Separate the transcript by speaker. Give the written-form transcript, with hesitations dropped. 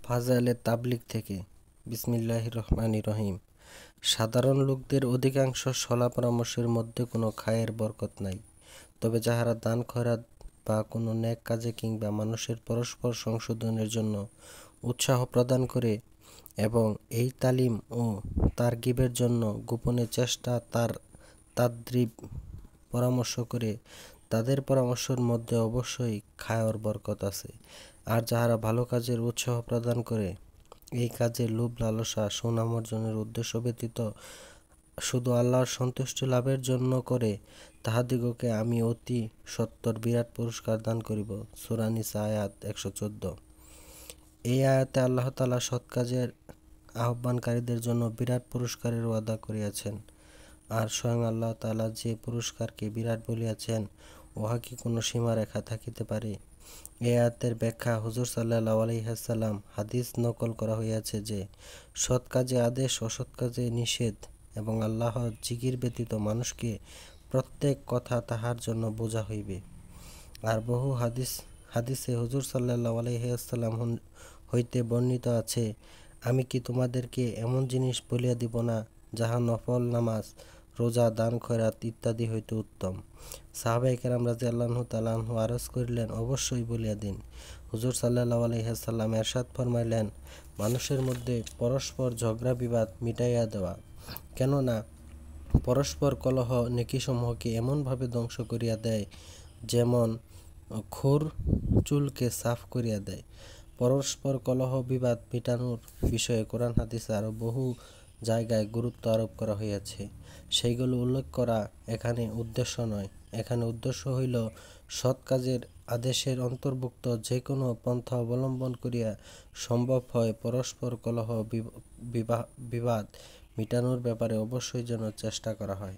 Speaker 1: ফাজাইলে তাবলীগ থেকে। বিসমিল্লাহির রহমানির রহিম। সাধারণ লোকদের অধিকাংশ সলা পরামর্শের মধ্যে কোনো খায়ের বরকত নাই, তবে যাহারা দান খয়রাত বা কোনো নেক কাজে কিংবা মানুষের পরস্পর সংশোধনের জন্য উৎসাহ প্রদান করে এবং এই তালিম ও তারগিবের জন্য গোপনে চেষ্টা তাদরিব পরামর্শ করে, তাদের পরামর্শের মধ্যে অবশ্যই খায়র বরকত আছে। আর যাহারা ভালো কাজের উৎসাহ প্রদান করে, এই কাজে লোভ লালসা সুনাম অর্জনের উদ্দেশ্য ব্যতীত শুধু আল্লাহর সন্তুষ্টি লাভের জন্য করে, তাহাদিগকে আমি অতি সত্বর বিরাট পুরস্কার দান করিব। সূরা নিসা আয়াত 114। এই আয়াতে আল্লাহ তাআলা সৎ কাজের আহ্বানকারীদের জন্য বিরাট পুরস্কারের ওয়াদা করিয়াছেন। আর স্বয়ং আল্লাহ তাআলা যে পুরস্কারকে বিরাট বলিয়াছেন, উহা কি কোনো সীমারেখা থাকিতে পারে? এই আয়াতের ব্যাখ্যা হুজুর সাল্লাল্লাহু আলাইহি ওয়াসাল্লাম হাদিস নকল করা হইয়াছে যে, সৎ কাজে আদেশ, অসৎ কাজে নিষেধ এবং আল্লাহর জিকির ব্যতীত মানুষকে প্রত্যেক কথা তাহার জন্য বোঝা হইবে। আর বহু হাদিসে হুজুর সাল্লাল্লাহু আলাইহি ওয়াসাল্লাম হইতে বর্ণিত আছে, আমি কি তোমাদেরকে এমন জিনিস বলিয়া দিব না, যাহা নফল নামাজ, রোজা, দান খয়রাত ইত্যাদি হইতে উত্তম? সাহাবায়ে কেরাম রাদিয়াল্লাহু তাআলা আনহু আরজ করিলেন, অবশ্যই বলিয়া দিন। হুজুর সাল্লাল্লাহু আলাইহি ওয়াসাল্লাম এরশাদ ফরমাইলেন, মানুষের মধ্যে পরস্পর ঝগড়া বিবাদ মিটাইয়া দেওয়া, কেননা পরস্পর কলহ নেকিসমূহকে এমনভাবে ধ্বংস করিয়া দেয়, যেমন খুর চুলকে সাফ করিয়া দেয়। পরস্পর কলহ বিবাদ মিটানোর বিষয়ে কোরআন হাদিসে আরও বহু জায়গায় গুরুত্ব আরোপ করা হইয়াছে। সেইগুলো উল্লেখ করা এখানে উদ্দেশ্য নয়। এখানে উদ্দেশ্য হইল সৎ কাজের আদেশের অন্তর্ভুক্ত যে কোনো পন্থা অবলম্বন করিয়া সম্ভব হয় পরস্পর কলহ বিবাদ মিটানোর ব্যাপারে অবশ্যই যেন চেষ্টা করা হয়।